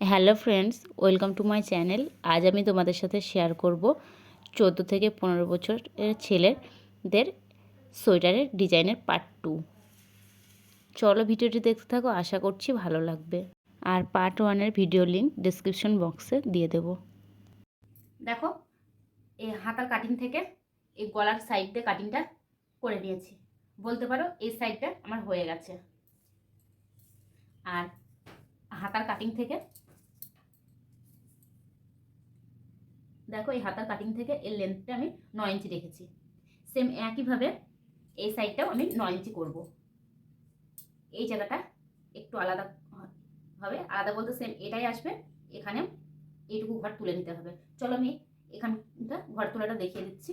Hello friends, welcome to my channel. আজ আমি তোমাদের সাথে শেয়ার করব 14 থেকে 15 বছরের ছেলেদের সোয়েটারের ডিজাইনের পার্ট 2। চলো ভিডিওটি দেখতে থাকো, আশা করছি ভালো লাগবে। আর পার্ট 1-এর ভিডিও লিঙ্ক ডেসক্রিপশন বক্সে দিয়ে দেবো। দেখো, এই হাতার কাটিং থেকে এই গলার সাইড দিয়ে কাটিংটা করে নিয়েছি। বলতে পারো এই সাইডটা আমার হয়ে গেছে। আর হাতার কাটিং থেকে দেখো, এই হাতার কাটিং থেকে এর লেন্থটা আমি 9 ইঞ্চি রেখেছি। সেম একইভাবে এই সাইডটাও আমি 9 ইঞ্চি করব। এই জায়গাটা একটু আলাদা হবে, আলাদা বলতে সেম এটাই আসবে। এখানে এইটুকু ঘর তুলে নিতে হবে। চলো আমি এখানটা ঘর তোলাটা দেখিয়ে দিচ্ছি।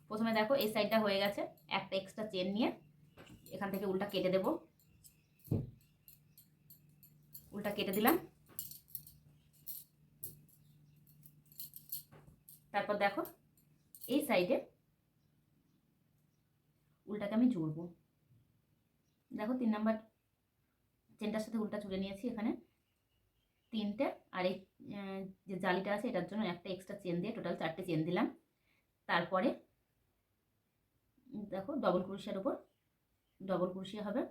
প্রথমে দেখো, এই সাইডটা হয়ে গেছে। একটা এক্সট্রা চেন নিয়ে এখান থেকে উল্টা কেটে দেব। উল্টা কেটে দিলাম। তারপর দেখো, এই সাইডে উল্টাকে আমি জুড়বো। দেখো, 3 নাম্বার চেনটার সাথে উল্টা জুড়ে নিয়েছি। এখানে 3টে, আর এই যে জালিটা আছে এটার জন্য একটা এক্সট্রা চেন দিয়ে টোটাল 4টে চেন দিলাম। তারপরে দেখো, ডবল ক্রোশের উপর ডবল ক্রোশে হবে।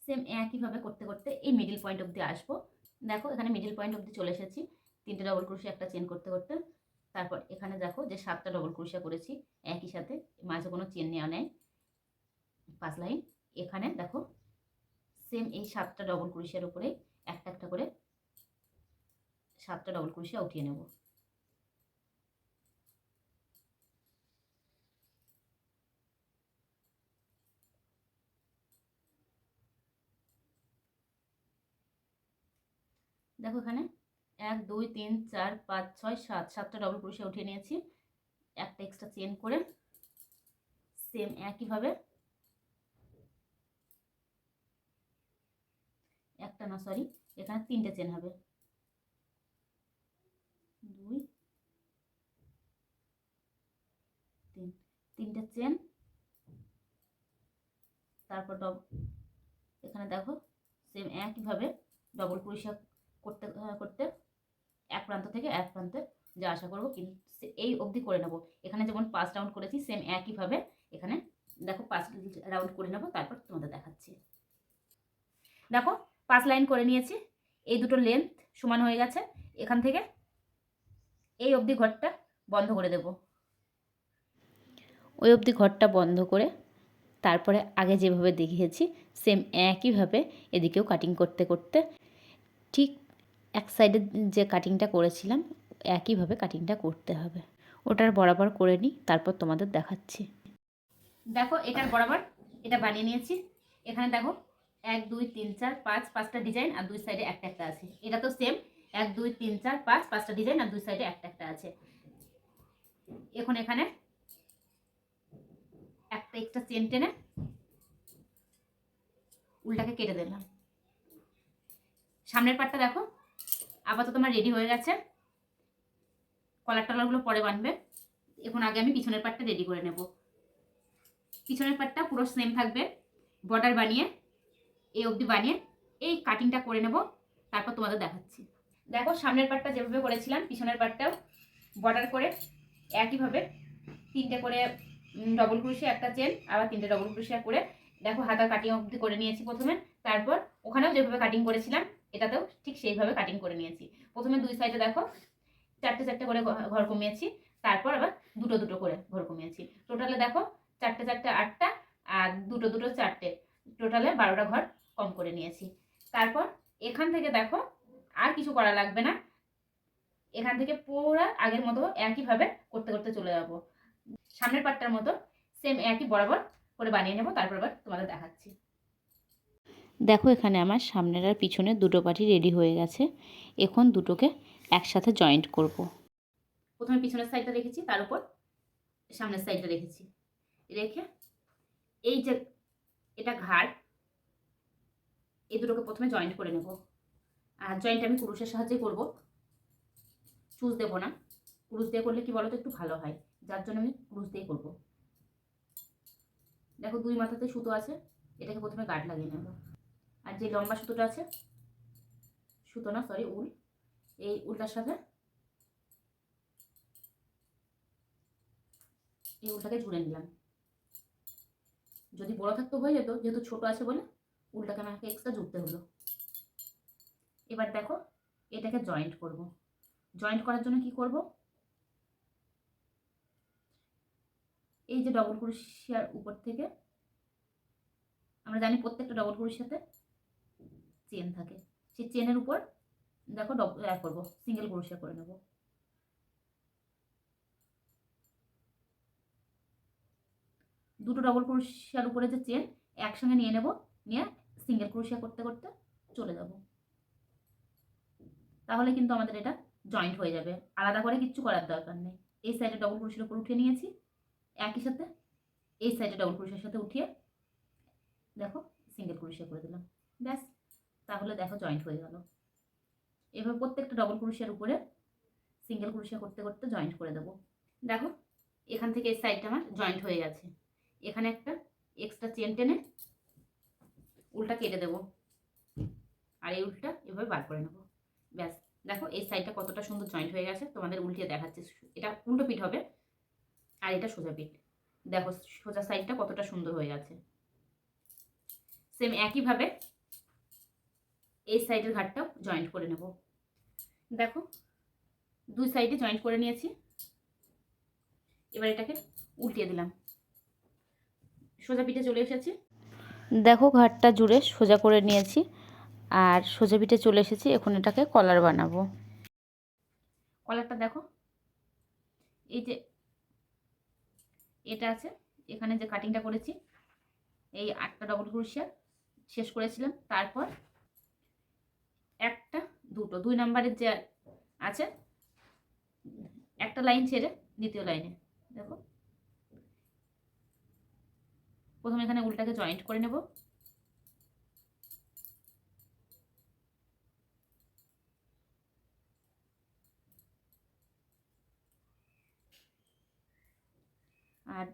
সেম একইভাবে করতে করতে এই মিডিল পয়েন্ট অবধি আসবো। দেখো, এখানে মিডিল পয়েন্ট অবধি চলে এসেছি। 3টে ডবল ক্রোশে একটা চেন করতে করতে। তারপর এখানে দেখো যে 7টা ডবল ক্রোশে করেছি একই সাথে, মাঝে কোনো চেন নেওয়া নেই। 5 লাইন। এখানে দেখো, সেম এই 7টা ডবল ক্রোশের উপরে একটা একটা করে 7টা ডবল ক্রোশে উঠিয়ে নেব। দেখো, এখানে 1 2 3 4 5 6 7 7টা ডবল ক্রোশে উঠিয়ে নিয়েছি। একটা এক্সট্রা চেন করে সেম একইভাবে একটা না, সরি, এখানে 3টে চেন হবে। 2 3, 3টে চেন। তারপর এখানে দেখো, সেম একইভাবে ডবল ক্রোশে করতে করতে এক প্রান্ত থেকে এক প্রান্তে যা আশা করবো, কিন্তু এই অবধি করে নেব। এখানে যেমন 5 রাউন্ড করেছি সেম একইভাবে এখানে দেখো 5 রাউন্ড করে নেব। তারপর তোমাদের দেখাচ্ছি। দেখো, 5 লাইন করে নিয়েছি। এই দুটো লেন্থ সমান হয়ে গেছে। এখান থেকে এই অবধি ঘরটা বন্ধ করে দেব। ওই অবধি ঘরটা বন্ধ করে তারপরে আগে যেভাবে দেখিয়েছি সেম একইভাবে এদিকেও কাটিং করতে করতে ঠিক এক সাইডে যে কাটিংটা করেছিলাম একইভাবে কাটিংটা করতে হবে। ওটার বরাবর করে নিই, তারপর তোমাদের দেখাচ্ছি। দেখো, এটার বরাবর এটা বানিয়ে নিয়েছি। এখানে দেখো 1 2 3 4 5 5টা ডিজাইন আর দুই সাইডে একটা একটা আছে। এটা তো সেম 1 2 3 4 5 5টা ডিজাইন আর দুই সাইডে একটা একটা আছে। এখন এখানে একটা এক্সট্রা চেন টেনে উল্টাকে কেটে দিলাম। সামনের পাটটা দেখো আপাতত আমার রেডি হয়ে গেছে। কলার টলারগুলো পরে বানবে। এখন আগে আমি পিছনের পাটটা রেডি করে নেব। পিছনের পাটটা পুরো সেম থাকবে। বর্ডার বানিয়ে এই অবধি বানিয়ে এই কাটিংটা করে নেব, তারপর তোমাদের দেখাচ্ছি। দেখো, সামনের পাটটা যেভাবে করেছিলাম পিছনের পাটটাও বর্ডার করে একইভাবে 3টে করে ডবল ক্রোশে একটা চেন, আবার 3টে ডবল ক্রোশে করে দেখো হাতার কাটিং অবধি করে নিয়েছি প্রথমে। তারপর ওখানেও যেভাবে কাটিং করেছিলাম এটাতেও ঠিক সেইভাবে কাটিং করে নিয়েছি। প্রথমে দুই সাইডে দেখো 4টে 4টে করে ঘর কমিয়েছি। তারপর আবার দুটো দুটো করে ঘর কমিয়েছি। টোটালে দেখো 4টে 4টে 8টা, আর দুটো দুটো 4টে, টোটালে 12টা ঘর কম করে নিয়েছি। তারপর এখান থেকে দেখো আর কিছু করা লাগবে না। এখান থেকে পুরো আগের মতো একইভাবে করতে করতে চলে যাব। সামনের পাটটার মতো সেম একই বরাবর করে বানিয়ে নেব, তারপর আবার তোমাদের দেখাচ্ছি। দেখো, এখানে আমার সামনের আর পিছনের দুটো পাটি রেডি হয়ে গেছে। এখন দুটোকে একসাথে জয়েন্ট করব। প্রথমে পিছনের সাইডটা রেখেছি, তার উপর সামনের সাইডটা রেখেছি। রেখে এই যে এটা ঘাড়, এই দুটোকে প্রথমে জয়েন্ট করে নেব। আর জয়েন্ট আমি কুরুশের সাহায্যে করব, চুজ দেবো না। কুরুশ দিয়ে করলে কি বলো তো একটু ভালো হয়, যার জন্য আমি কুরুশ দিয়ে করব। দেখো 2 মাথাতে সুতো আছে, এটাকে প্রথমে গাঁট লাগিয়ে নেব। আর যে লম্বা সুতোটা আছে, সুতো না সরি উল, এই উলটার সাথে এই উলটাকে জুড়ে নিলাম। যদি বড় থাকতো হয়ে যেত, যেহেতু ছোট আছে বলে উলটাকে আমাকে এক্সট্রা জুড়তে হলো। এবার দেখো এটাকে জয়েন্ট করব। জয়েন্ট করার জন্য কি করব, এই যে ডবল ক্রোশিয়ার উপর থেকে, আমরা জানি প্রত্যেকটা ডবল ক্রোশির সাথে চেন থাকে, সেই চেনের উপর দেখো করব, সিঙ্গেল ক্রোশিয়া করে নেব। দুটো ডবল ক্রোশিয়ার উপরে যে চেন একসঙ্গে নিয়ে নেব, নিয়ে সিঙ্গেল ক্রোশিয়া করতে করতে চলে যাব। তাহলে কিন্তু আমাদের এটা জয়েন্ট হয়ে যাবে, আলাদা করে কিচ্ছু করার দরকার নেই। এই সাইডে ডবল ক্রোশিয়ার উপর উঠিয়ে নিয়েছি, একই সাথে এই সাইডে ডবল ক্রোশিয়ার সাথে উঠিয়ে দেখো সিঙ্গেল ক্রোশিয়া করে দিলাম, ব্যাস। তাহলে দেখো জয়েন্ট হয়ে গেল। এভাবে প্রত্যেকটা ডবল ক্রোশিয়ার উপরে সিঙ্গেল ক্রোশিয়া করতে করতে জয়েন্ট করে দেবো। দেখো এখান থেকে এই সাইডটা আমার জয়েন্ট হয়ে গেছে। এখানে একটা এক্সট্রা চেন টেনে উল্টা কেটে দেবো, আর এই উল্টা এভাবে বার করে নেবো, ব্যাস। দেখো এই সাইডটা কতটা সুন্দর জয়েন্ট হয়ে গেছে, তোমাদের উল্টিয়ে দেখাচ্ছে। এটা উল্টো পিঠ হবে আর এটা সোজা পিঠ। দেখো সোজা সাইডটা কতটা সুন্দর হয়ে গেছে। সেম একইভাবে এই সাইডের ঘাটটাও জয়েন্ট করে নেব। দেখো 2 সাইডে জয়েন্ট করে নিয়েছি। এবার এটাকে উল্টিয়ে দিলাম, সোজা পিঠে চলে এসেছি। দেখো ঘাটটা জুড়ে সোজা করে নিয়েছি আর সোজা পিঠে চলে এসেছি। এখন এটাকে কলার বানাবো। কলারটা দেখো এই যে এটা আছে, এখানে যে কাটিংটা করেছি, এই 8টা ডবল ক্রোশিয়া শেষ করেছিলাম, তারপর একটা দুটো 2 নাম্বারের যে আছে একটা লাইন ছেড়ে দ্বিতীয় লাইনে দেখো প্রথমে এখানে উল্টাকে জয়েন্ট করে নেব। আর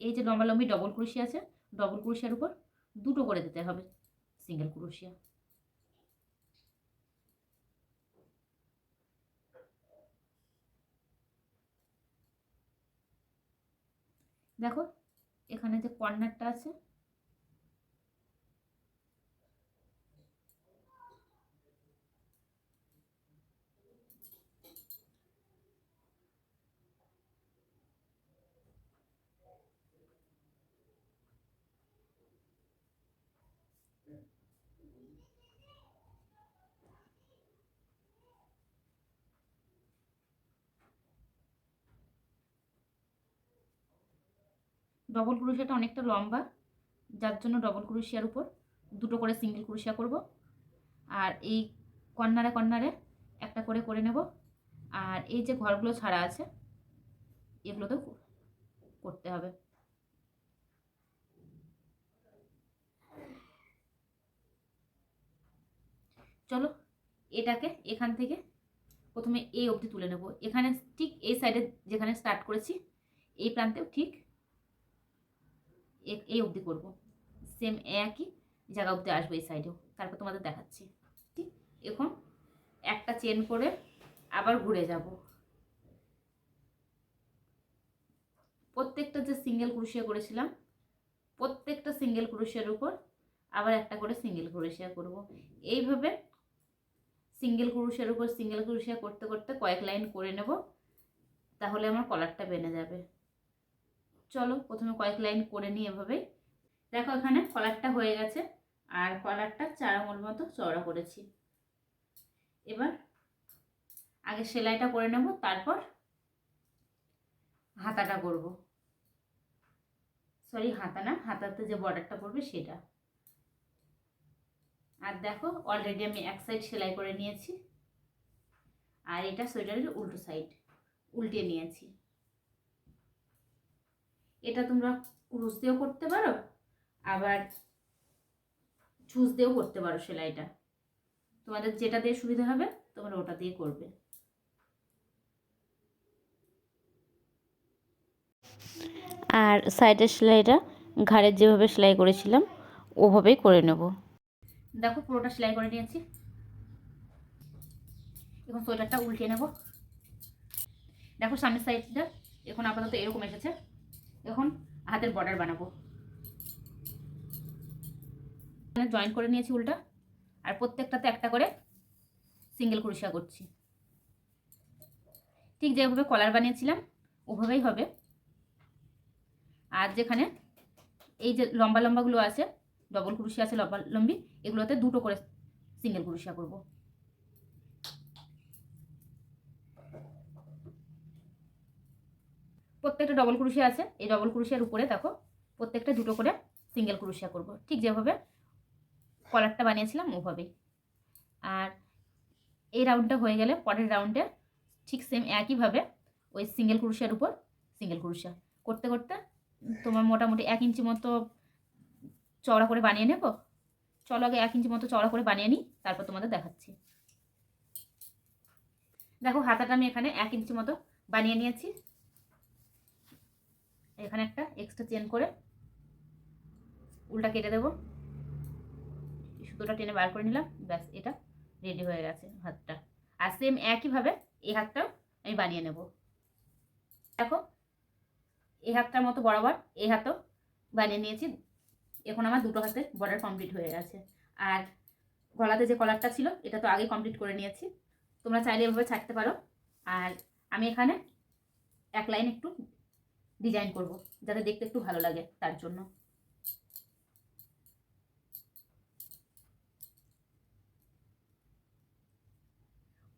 এই যে লম্বালম্বি ডবল ক্রোশিয়া আছে, ডবল ক্রোশিয়ার উপর দুটো করে দিতে হবে সিঙ্গেল ক্রোশিয়া। দেখো এখানে যে কর্নারটা আছে, ডবল ক্রোশিয়াটা অনেকটা লম্বা, যার জন্য ডবল ক্রোশিয়ার উপর দুটো করে সিঙ্গেল ক্রোশিয়া করব। আর এই কর্নারে কর্নারে একটা করে করে নেব। আর এই যে ঘরগুলো ছাড়া আছে এগুলোতেও করতে হবে। চলো এটাকে এখান থেকে প্রথমে এই অবধি তুলে নেব। এখানে ঠিক এই সাইডে যেখানে স্টার্ট করেছি এই প্রান্তেও ঠিক এই অবধি করব, সেম একই জায়গা অবধি আসবো এই সাইডেও, তারপর তোমাদের দেখাচ্ছি। ঠিক এখন একটা চেন করে আবার ঘুরে যাব। প্রত্যেকটা যে সিঙ্গেল ক্রোশিয়া করেছিলাম প্রত্যেকটা সিঙ্গেল ক্রোশিয়ার উপর আবার একটা করে সিঙ্গেল ক্রোশিয়া করব। এইভাবে সিঙ্গেল ক্রোশিয়ার উপর সিঙ্গেল ক্রোশিয়া করতে করতে কয়েক লাইন করে নেব, তাহলে আমার কলারটা বেনে যাবে। চলো প্রথমে কয়েক লাইন করে নিই এভাবেই। দেখো এখানে কলারটা হয়ে গেছে আর কলারটা 4 আঙুল মতো চওড়া করেছি। এবার আগে সেলাইটা করে নেব, তারপর হাতাটা করব। সরি হাতা না, হাতাতে যে বর্ডারটা পড়বে সেটা। আর দেখো অলরেডি আমি এক সাইড সেলাই করে নিয়েছি আর এটা সোয়েটারের উল্টো সাইড উল্টে নিয়েছি। এটা তোমরা ক্রুশ দিয়েও করতে পারো, আবার ছুঁচ দিয়েও করতে পারো সেলাইটা, তোমাদের যেটা দিয়ে সুবিধা হবে তোমরা ওটা দিয়ে করবে। আর সাইডের সেলাইটা ঘাড়ের যেভাবে সেলাই করেছিলাম ওভাবেই করে নেব। দেখো পুরোটা সেলাই করে নিয়েছি। এখন সোয়েটারটা উল্টে নেব। দেখো সামনের সাইডটা এখন আপাতত এরকম এসেছে। এখন হাতের বর্ডার বানাবো। জয়েন করে নিয়েছি উল্টা, আর প্রত্যেকটাতে একটা করে সিঙ্গেল ক্রোশা করছি। ঠিক যেভাবে কলার বানিয়েছিলাম ওভাবেই হবে। আর যেখানে এই যে লম্বা লম্বাগুলো আছে, ডবল ক্রোশা আছে লম্বা লম্বি, এগুলোতে দুটো করে সিঙ্গেল ক্রোশা করব। প্রত্যেকটা ডবল ক্রোশা আছে, এই ডবল ক্রোশার উপরে দেখো প্রত্যেকটা দুটো করে সিঙ্গেল ক্রোশা করব, ঠিক যেভাবে কলারটা বানিয়েছিলাম ওভাবেই। আর এই রাউন্ডটা হয়ে গেলে পরের রাউন্ডে ঠিক সেম একইভাবে ওই সিঙ্গেল ক্রোশার উপর সিঙ্গেল ক্রোশা করতে করতে তোমার মোটামুটি 1 ইঞ্চি মতো চওড়া করে বানিয়ে নেব। চলো আগে 1 ইঞ্চি মতো চওড়া করে বানিয়ে নিই, তারপর তোমাদের দেখাচ্ছি। দেখো হাতাটা আমি এখানে 1 ইঞ্চি মতো বানিয়ে নিয়েছি। এখানে একটা এক্সট্রা চেন করে উল্টা কেটে দেবো। সুতোটা টেনে বার করে নিলাম, ব্যাস এটা রেডি হয়ে গেছে হাতটা। আর সেম একইভাবে এই হাতটাও আমি বানিয়ে নেব। দেখো এই হাতটার মতো বরাবর এই হাতও বানিয়ে নিয়েছি। এখন আমার দুটো হাতে বর্ডার কমপ্লিট হয়ে গেছে। আর গলাতে যে কলারটা ছিল এটা তো আগে কমপ্লিট করে নিয়েছি, তোমরা চাইলে এভাবে ছাড়তে পারো। আর আমি এখানে এক লাইন একটু ডিজাইন করব যাতে দেখতে একটু ভালো লাগে, তার জন্য।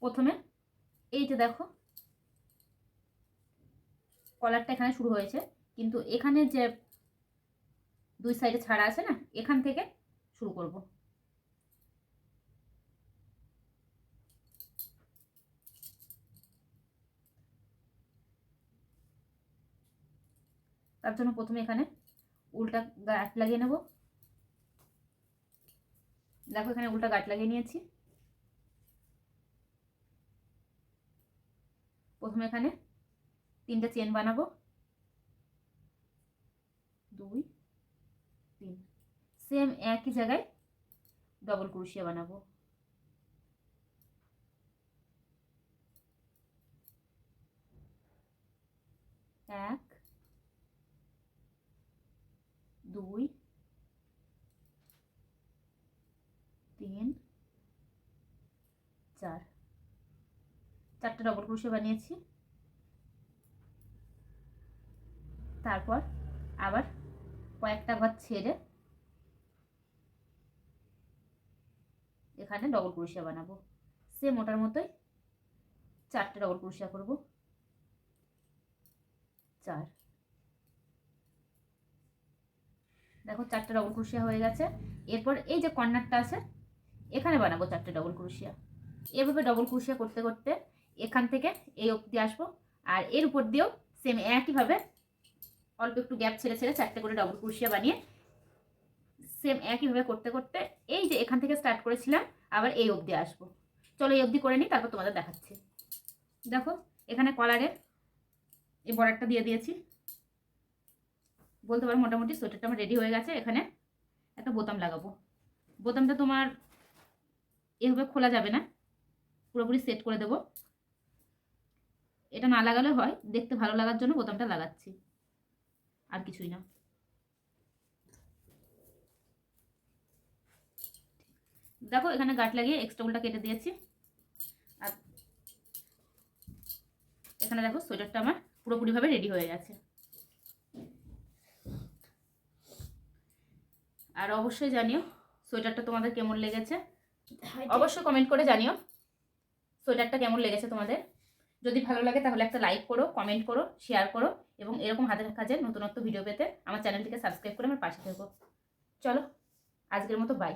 প্রথমে এই যে দেখো কলারটা এখানে শুরু হয়েছে, কিন্তু এখানে যে দুই সাইডে ছাড়া আছে না, এখান থেকে শুরু করব। তার জন্য প্রথমে এখানে উল্টা গাঁট লাগিয়ে নেব। দেখো এখানে উল্টা গাঁট লাগিয়ে নিয়েছি। প্রথমে এখানে 3টে চেন বানাবো, 2 3, সেম একই জায়গায় ডবল ক্রোশিয়া বানাবো। এক, 2, 3, 4, 4টে ডবল ক্রোশিয়া বানিয়েছি। তারপর আবার কয়েকটা ঘর ছেড়ে এখানে ডবল ক্রোশিয়া বানাবো। সেম ওটার মতোই 4টে ডবল ক্রোশিয়া করব। 4, দেখো 4টে ডবল ক্রোশিয়া হয়ে গেছে। এরপর এই যে কর্নারটা আছে এখানে বানাবো 4টে ডবল ক্রোশিয়া। এভাবে ডবল ক্রোশিয়া করতে করতে এখান থেকে এই অবধি আসবো। আর এর উপর দিয়েও সেম একইভাবে অল্প একটু গ্যাপ ছেড়ে ছেড়ে 4টে করে ডবল ক্রোশিয়া বানিয়ে সেম একইভাবে করতে করতে এই যে এখান থেকে স্টার্ট করেছিলাম আবার এই অবধি আসবো। চলো এই অবধি করে নিই, তারপর তোমাদের দেখাচ্ছি। দেখো এখানে কলারের এই বর্ডারটা দিয়ে দিয়েছি। বলতে পারো মোটামুটি সোয়েটারটা আমার রেডি হয়ে গেছে। এখানে একটা বোতাম লাগাবো। বোতামটা তোমার এভাবে খোলা যাবে না, পুরোপুরি সেট করে দেবো। এটা না লাগালে হয়, দেখতে ভালো লাগার জন্য বোতামটা লাগাচ্ছি, আর কিছুই না। দেখো এখানে গাঁট লাগিয়ে এক্সট্রা উল্টা কেটে দিয়েছি। আর এখানে দেখো সোয়েটারটা আমার পুরোপুরিভাবে রেডি হয়ে গেছে। আর অবশ্যই জানিও সোয়েটারটা তোমাদের কেমন লেগেছে, অবশ্যই কমেন্ট করে জানিও সোয়েটারটা কেমন লেগেছে তোমাদের। যদি ভালো লাগে তাহলে একটা লাইক করো, কমেন্ট করো, শেয়ার করো, এবং এরকম হাতের কাজের নতুনত্ব ভিডিও পেতে আমার চ্যানেলটিকে সাবস্ক্রাইব করে আমার পাশে থেকো। চলো আজকের মতো বাই।